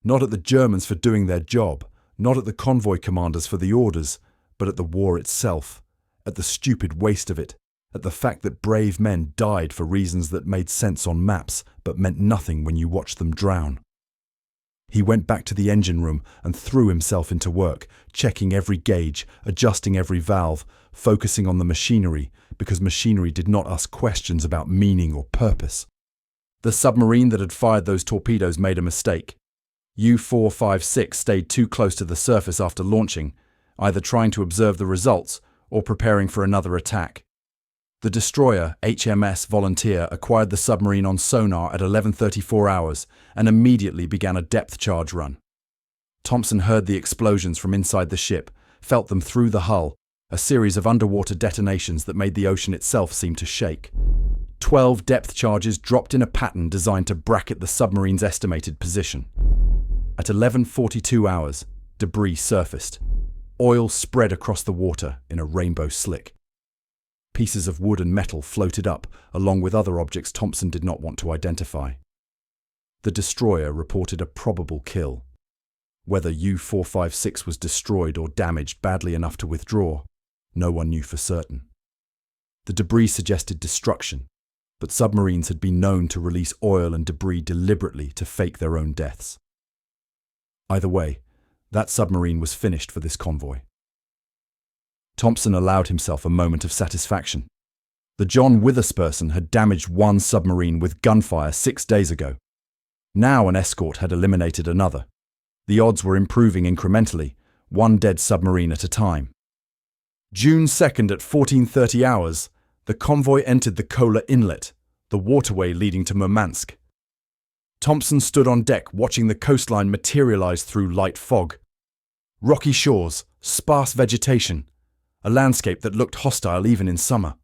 Not at the Germans for doing their job, not at the convoy commanders for the orders, but at the war itself, at the stupid waste of it, at the fact that brave men died for reasons that made sense on maps but meant nothing when you watched them drown. He went back to the engine room and threw himself into work, checking every gauge, adjusting every valve, focusing on the machinery, because machinery did not ask questions about meaning or purpose. The submarine that had fired those torpedoes made a mistake. U-456 stayed too close to the surface after launching, either trying to observe the results or preparing for another attack. The destroyer, HMS Volunteer, acquired the submarine on sonar at 11:34 hours and immediately began a depth charge run. Thompson heard the explosions from inside the ship, felt them through the hull, a series of underwater detonations that made the ocean itself seem to shake. 12 depth charges dropped in a pattern designed to bracket the submarine's estimated position. At 11:42 hours, debris surfaced. Oil spread across the water in a rainbow slick. Pieces of wood and metal floated up, along with other objects Thompson did not want to identify. The destroyer reported a probable kill. Whether U-456 was destroyed or damaged badly enough to withdraw, no one knew for certain. The debris suggested destruction, but submarines had been known to release oil and debris deliberately to fake their own deaths. Either way, that submarine was finished for this convoy. Thompson allowed himself a moment of satisfaction. The John Witherspoon had damaged one submarine with gunfire 6 days ago. Now an escort had eliminated another. The odds were improving incrementally, one dead submarine at a time. June 2nd at 14:30 hours, the convoy entered the Kola Inlet, the waterway leading to Murmansk. Thompson stood on deck watching the coastline materialize through light fog. Rocky shores, sparse vegetation, a landscape that looked hostile even in summer.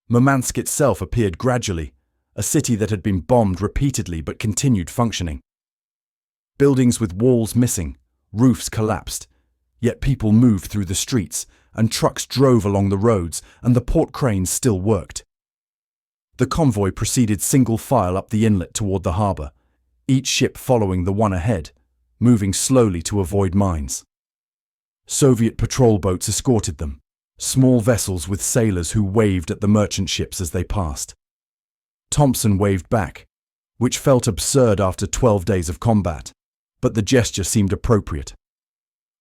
Murmansk itself appeared gradually, a city that had been bombed repeatedly but continued functioning. Buildings with walls missing, roofs collapsed, yet people moved through the streets, and trucks drove along the roads, and the port cranes still worked. The convoy proceeded single file up the inlet toward the harbour, each ship following the one ahead, moving slowly to avoid mines. Soviet patrol boats escorted them, small vessels with sailors who waved at the merchant ships as they passed. Thompson waved back, which felt absurd after 12 days of combat, but the gesture seemed appropriate.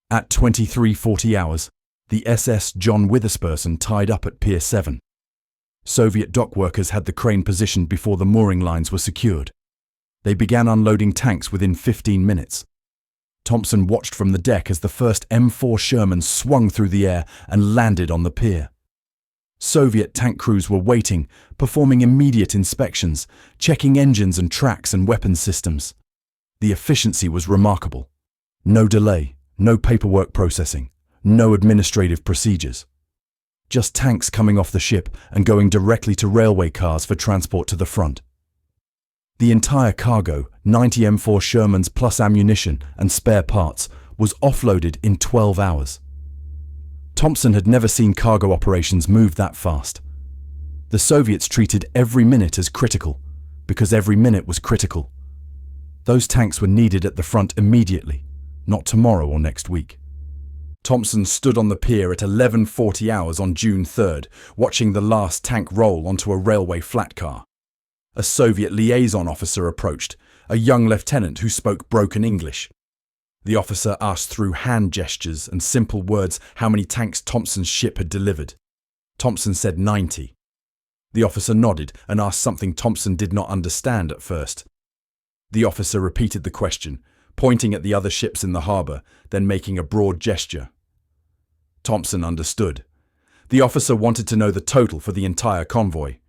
At 23:40 hours, the SS John Witherspoon tied up at Pier 7. Soviet dock workers had the crane positioned before the mooring lines were secured. They began unloading tanks within 15 minutes. Thompson watched from the deck as the first M4 Sherman swung through the air and landed on the pier. Soviet tank crews were waiting, performing immediate inspections, checking engines and tracks and weapons systems. The efficiency was remarkable. No delay, no paperwork processing, no administrative procedures. Just tanks coming off the ship and going directly to railway cars for transport to the front. The entire cargo, 90 M4 Shermans plus ammunition and spare parts, was offloaded in 12 hours. Thompson had never seen cargo operations move that fast. The Soviets treated every minute as critical, because every minute was critical. Those tanks were needed at the front immediately, not tomorrow or next week. Thompson stood on the pier at 11:40 hours on June 3rd, watching the last tank roll onto a railway flat car. A Soviet liaison officer approached, a young lieutenant who spoke broken English. The officer asked through hand gestures and simple words how many tanks Thompson's ship had delivered. Thompson said 90. The officer nodded and asked something Thompson did not understand at first. The officer repeated the question, pointing at the other ships in the harbour, then making a broad gesture. Thompson understood. The officer wanted to know the total for the entire convoy.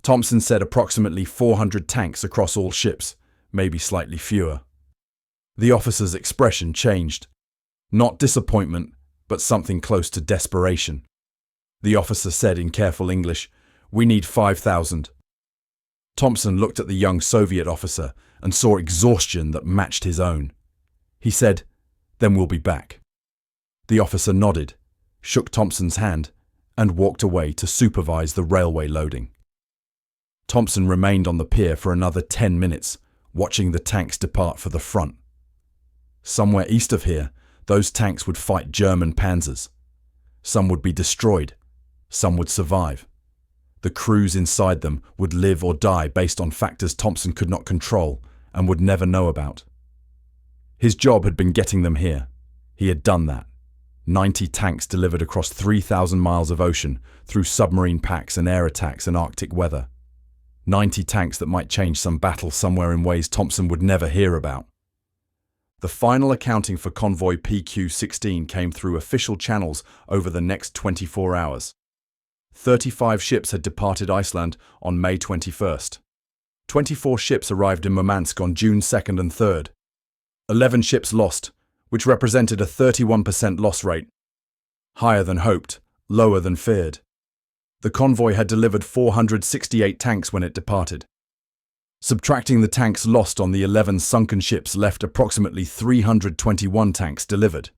Thompson said approximately 400 tanks across all ships, maybe slightly fewer. The officer's expression changed. Not disappointment, but something close to desperation. The officer said in careful English, "We need 5,000. Thompson looked at the young Soviet officer and saw exhaustion that matched his own. He said, "Then we'll be back." The officer nodded, shook Thompson's hand, and walked away to supervise the railway loading. Thompson remained on the pier for another 10 minutes, watching the tanks depart for the front. Somewhere east of here, those tanks would fight German panzers. Some would be destroyed, some would survive. The crews inside them would live or die based on factors Thompson could not control and would never know about. His job had been getting them here. He had done that. 90 tanks delivered across 3,000 miles of ocean through submarine packs and air attacks and Arctic weather. 90 tanks that might change some battle somewhere in ways Thompson would never hear about. The final accounting for convoy PQ-16 came through official channels over the next 24 hours. 35 ships had departed Iceland on May 21st. 24 ships arrived in Murmansk on June 2nd and 3rd. 11 ships lost, which represented a 31% loss rate. Higher than hoped, lower than feared. The convoy had delivered 468 tanks when it departed. Subtracting the tanks lost on the 11 sunken ships left approximately 321 tanks delivered.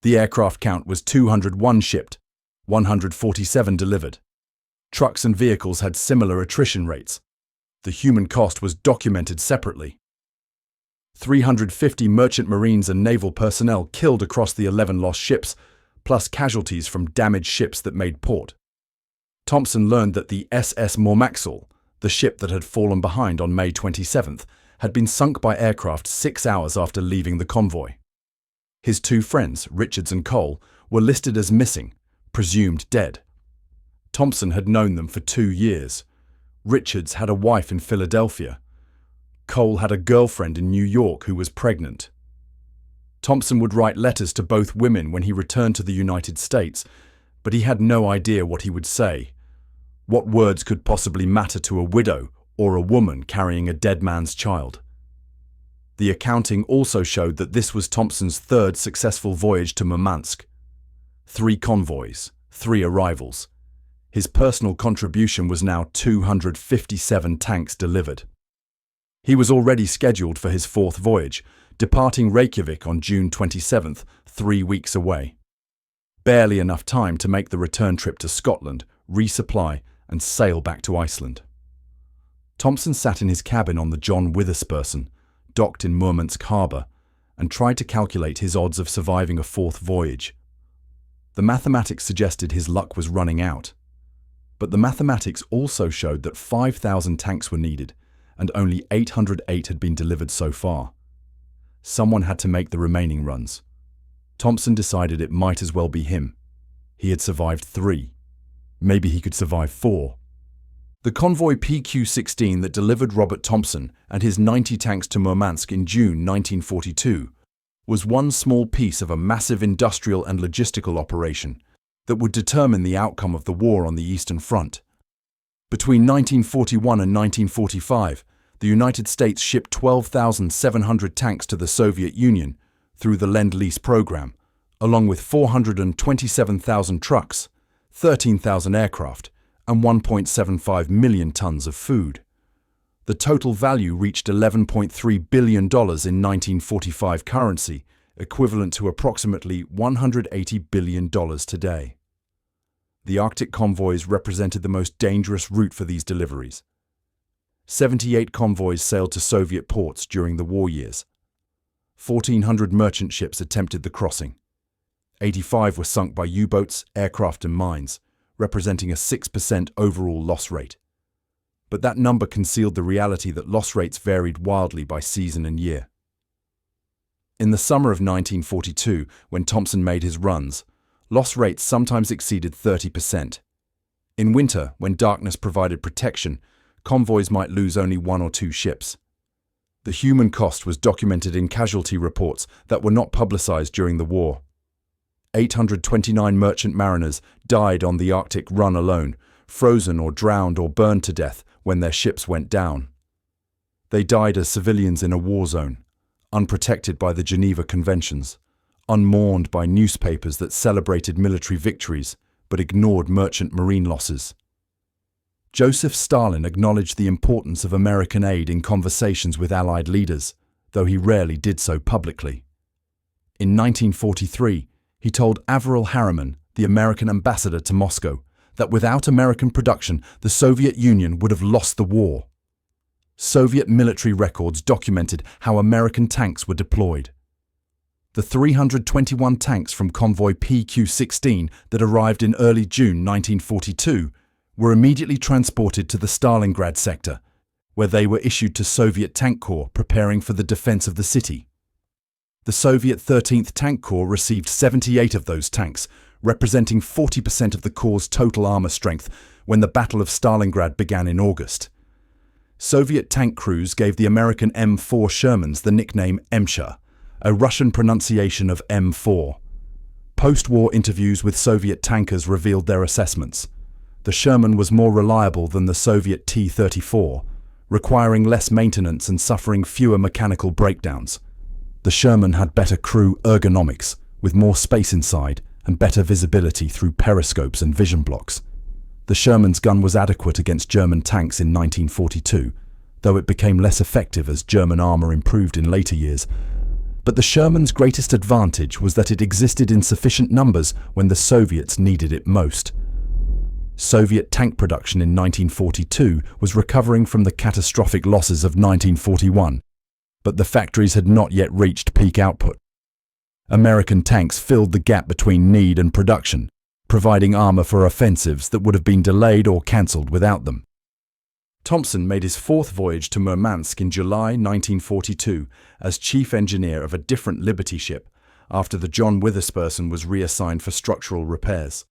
The aircraft count was 201 shipped, 147 delivered. Trucks and vehicles had similar attrition rates. The human cost was documented separately. 350 merchant marines and naval personnel killed across the 11 lost ships, plus casualties from damaged ships that made port. Thompson learned that the SS Murmansk, the ship that had fallen behind on May 27th, had been sunk by aircraft 6 hours after leaving the convoy. His two friends, Richards and Cole, were listed as missing, presumed dead. Thompson had known them for 2 years. Richards had a wife in Philadelphia. Cole had a girlfriend in New York who was pregnant. Thompson would write letters to both women when he returned to the United States, but he had no idea what he would say. What words could possibly matter to a widow or a woman carrying a dead man's child? The accounting also showed that this was Thompson's third successful voyage to Murmansk. 3 convoys, 3 arrivals. His personal contribution was now 257 tanks delivered. He was already scheduled for his 4th voyage, departing Reykjavik on June 27th, 3 weeks away. Barely enough time to make the return trip to Scotland, resupply, and sail back to Iceland. Thompson sat in his cabin on the John Witherspoon, docked in Murmansk harbour, and tried to calculate his odds of surviving a 4th voyage. The mathematics suggested his luck was running out. But the mathematics also showed that 5,000 tanks were needed, and only 808 had been delivered so far. Someone had to make the remaining runs. Thompson decided it might as well be him. He had survived 3. Maybe he could survive 4. The convoy PQ-16 that delivered Robert Thompson and his 90 tanks to Murmansk in June 1942 was one small piece of a massive industrial and logistical operation that would determine the outcome of the war on the Eastern Front. Between 1941 and 1945, the United States shipped 12,700 tanks to the Soviet Union through the Lend-Lease program, along with 427,000 trucks, 13,000 aircraft, and 1.75 million tons of food. The total value reached $11.3 billion in 1945 currency, equivalent to approximately $180 billion today. The Arctic convoys represented the most dangerous route for these deliveries. 78 convoys sailed to Soviet ports during the war years. 1,400 merchant ships attempted the crossing. 85 were sunk by U-boats, aircraft and mines, representing a 6% overall loss rate. But that number concealed the reality that loss rates varied wildly by season and year. In the summer of 1942, when Thompson made his runs, loss rates sometimes exceeded 30%. In winter, when darkness provided protection, convoys might lose only 1 or 2 ships. The human cost was documented in casualty reports that were not publicized during the war. 829 merchant mariners died on the Arctic run alone, frozen or drowned or burned to death when their ships went down. They died as civilians in a war zone, unprotected by the Geneva Conventions, unmourned by newspapers that celebrated military victories but ignored merchant marine losses. Joseph Stalin acknowledged the importance of American aid in conversations with Allied leaders, though he rarely did so publicly. In 1943, he told Averell Harriman, the American ambassador to Moscow, that without American production, the Soviet Union would have lost the war. Soviet military records documented how American tanks were deployed. The 321 tanks from convoy PQ-16 that arrived in early June 1942 were immediately transported to the Stalingrad sector, where they were issued to Soviet Tank Corps preparing for the defense of the city. The Soviet 13th Tank Corps received 78 of those tanks, representing 40% of the Corps' total armor strength when the Battle of Stalingrad began in August. Soviet tank crews gave the American M4 Shermans the nickname Emsher, a Russian pronunciation of M4. Post-war interviews with Soviet tankers revealed their assessments. The Sherman was more reliable than the Soviet T-34, requiring less maintenance and suffering fewer mechanical breakdowns. The Sherman had better crew ergonomics, with more space inside and better visibility through periscopes and vision blocks. The Sherman's gun was adequate against German tanks in 1942, though it became less effective as German armor improved in later years. But the Sherman's greatest advantage was that it existed in sufficient numbers when the Soviets needed it most. Soviet tank production in 1942 was recovering from the catastrophic losses of 1941, but the factories had not yet reached peak output. American tanks filled the gap between need and production, providing armor for offensives that would have been delayed or cancelled without them. Thompson made his 4th voyage to Murmansk in July 1942 as chief engineer of a different Liberty ship after the John Witherspoon was reassigned for structural repairs.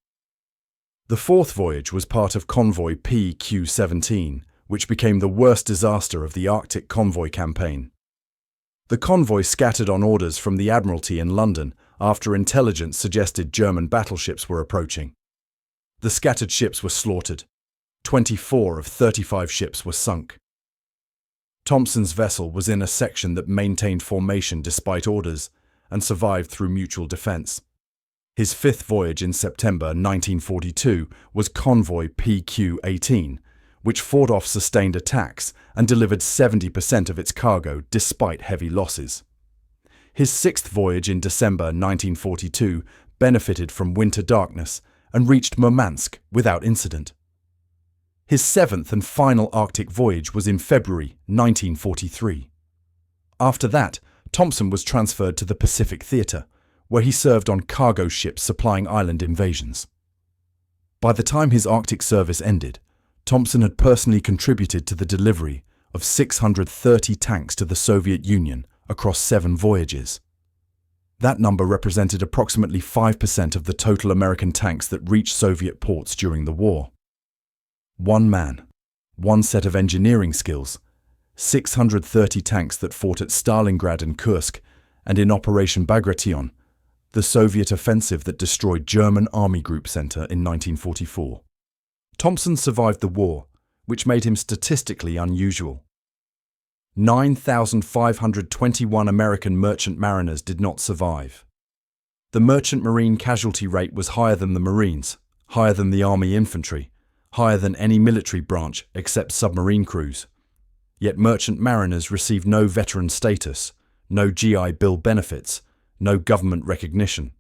The 4th voyage was part of convoy PQ-17, which became the worst disaster of the Arctic convoy campaign. The convoy scattered on orders from the Admiralty in London after intelligence suggested German battleships were approaching. The scattered ships were slaughtered. 24 of 35 ships were sunk. Thompson's vessel was in a section that maintained formation despite orders and survived through mutual defense. His 5th voyage in September 1942 was convoy PQ-18, which fought off sustained attacks and delivered 70% of its cargo despite heavy losses. His 6th voyage in December 1942 benefited from winter darkness and reached Murmansk without incident. His 7th and final Arctic voyage was in February 1943. After that, Thompson was transferred to the Pacific Theatre, where he served on cargo ships supplying island invasions. By the time his Arctic service ended, Thompson had personally contributed to the delivery of 630 tanks to the Soviet Union across 7 voyages. That number represented approximately 5% of the total American tanks that reached Soviet ports during the war. One man, one set of engineering skills, 630 tanks that fought at Stalingrad and Kursk, and in Operation Bagration, the Soviet offensive that destroyed German Army Group Center in 1944. Thompson survived the war, which made him statistically unusual. 9,521 American merchant mariners did not survive. The merchant marine casualty rate was higher than the Marines, higher than the Army infantry, higher than any military branch except submarine crews. Yet merchant mariners received no veteran status, no GI Bill benefits, no government recognition.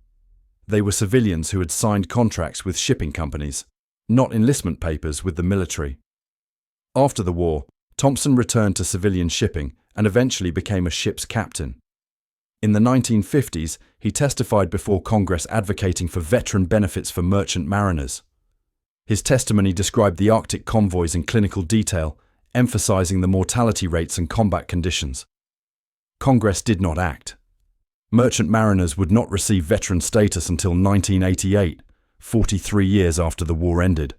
They were civilians who had signed contracts with shipping companies, not enlistment papers with the military. After the war, Thompson returned to civilian shipping and eventually became a ship's captain. In the 1950s, he testified before Congress advocating for veteran benefits for merchant mariners. His testimony described the Arctic convoys in clinical detail, emphasizing the mortality rates and combat conditions. Congress did not act. Merchant mariners would not receive veteran status until 1988, 43 years after the war ended.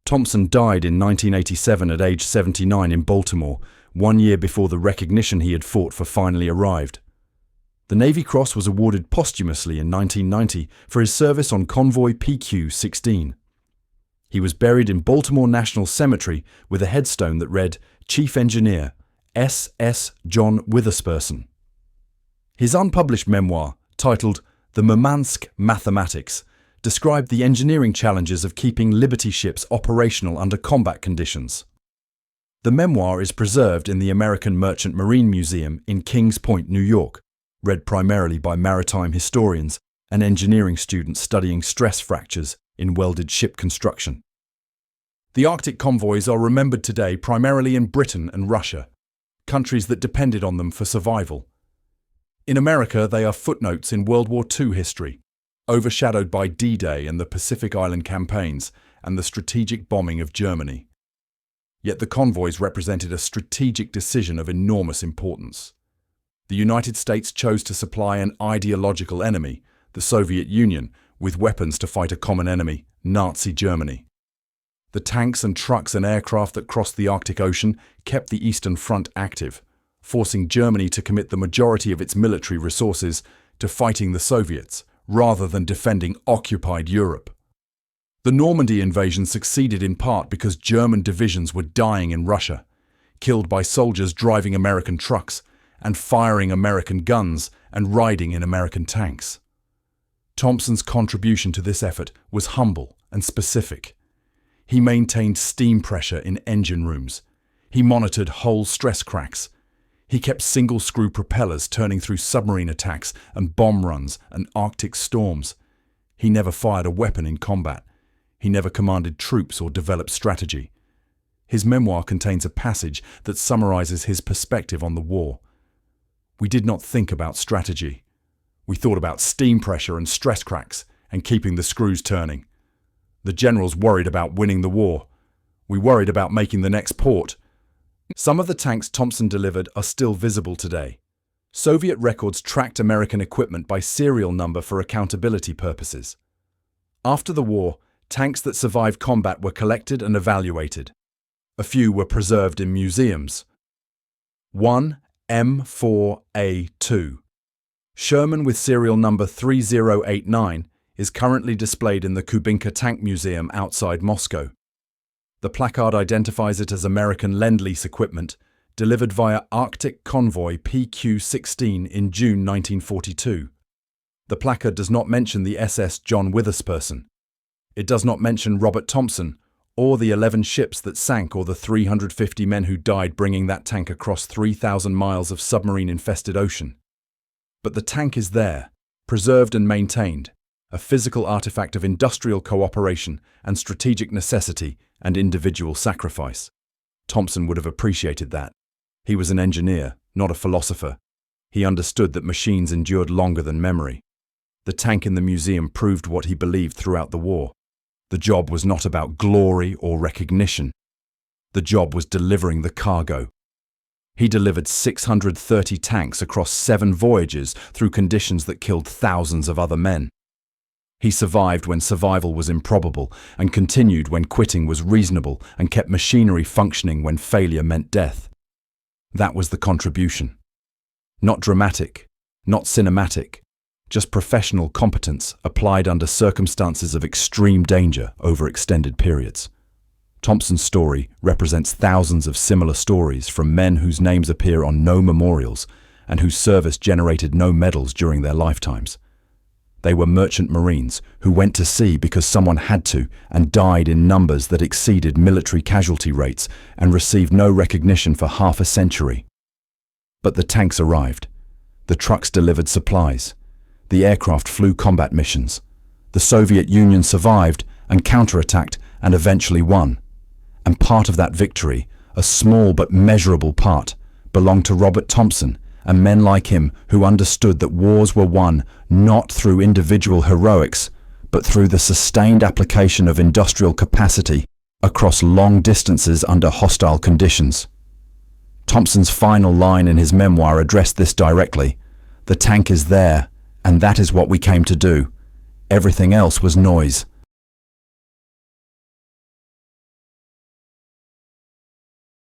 Thompson died in 1987 at age 79 in Baltimore, 1 year before the recognition he had fought for finally arrived. The Navy Cross was awarded posthumously in 1990 for his service on Convoy PQ-16. He was buried in Baltimore National Cemetery with a headstone that read, Chief Engineer, S.S. John Witherspoon. His unpublished memoir, titled The Murmansk Mathematics, described the engineering challenges of keeping Liberty ships operational under combat conditions. The memoir is preserved in the American Merchant Marine Museum in Kings Point, New York, read primarily by maritime historians and engineering students studying stress fractures in welded ship construction. The Arctic convoys are remembered today primarily in Britain and Russia, countries that depended on them for survival. In America, they are footnotes in World War II history, overshadowed by D-Day and the Pacific Island campaigns and the strategic bombing of Germany. Yet the convoys represented a strategic decision of enormous importance. The United States chose to supply an ideological enemy, the Soviet Union, with weapons to fight a common enemy, Nazi Germany. The tanks and trucks and aircraft that crossed the Arctic Ocean kept the Eastern Front active, forcing Germany to commit the majority of its military resources to fighting the Soviets, rather than defending occupied Europe. The Normandy invasion succeeded in part because German divisions were dying in Russia, killed by soldiers driving American trucks and firing American guns and riding in American tanks. Thompson's contribution to this effort was humble and specific. He maintained steam pressure in engine rooms. He monitored hull stress cracks. He kept single-screw propellers turning through submarine attacks and bomb runs and Arctic storms. He never fired a weapon in combat. He never commanded troops or developed strategy. His memoir contains a passage that summarizes his perspective on the war. We did not think about strategy. We thought about steam pressure and stress cracks and keeping the screws turning. The generals worried about winning the war. We worried about making the next port. Some of the tanks Thompson delivered are still visible today. Soviet records tracked American equipment by serial number for accountability purposes. After the war, tanks that survived combat were collected and evaluated. A few were preserved in museums. 1 M4A2. Sherman with serial number 3089 is currently displayed in the Kubinka Tank Museum outside Moscow. The placard identifies it as American Lend-Lease equipment, delivered via Arctic Convoy PQ-16 in June 1942. The placard does not mention the SS John Witherspoon. It does not mention Robert Thompson, or the 11 ships that sank or the 350 men who died bringing that tank across 3,000 miles of submarine-infested ocean. But the tank is there, preserved and maintained, a physical artifact of industrial cooperation and strategic necessity and individual sacrifice. Thompson would have appreciated that. He was an engineer, not a philosopher. He understood that machines endured longer than memory. The tank in the museum proved what he believed throughout the war. The job was not about glory or recognition. The job was delivering the cargo. He delivered 630 tanks across 7 voyages through conditions that killed thousands of other men. He survived when survival was improbable and continued when quitting was reasonable and kept machinery functioning when failure meant death. That was the contribution. Not dramatic, not cinematic, just professional competence applied under circumstances of extreme danger over extended periods. Thompson's story represents thousands of similar stories from men whose names appear on no memorials and whose service generated no medals during their lifetimes. They were merchant marines who went to sea because someone had to and died in numbers that exceeded military casualty rates and received no recognition for half a century. But the tanks arrived. The trucks delivered supplies. The aircraft flew combat missions. The Soviet Union survived and counterattacked and eventually won. And part of that victory, a small but measurable part, belonged to Robert Thompson and men like him who understood that wars were won not through individual heroics, but through the sustained application of industrial capacity across long distances under hostile conditions. Thompson's final line in his memoir addressed this directly. "The tank is there, and that is what we came to do. Everything else was noise."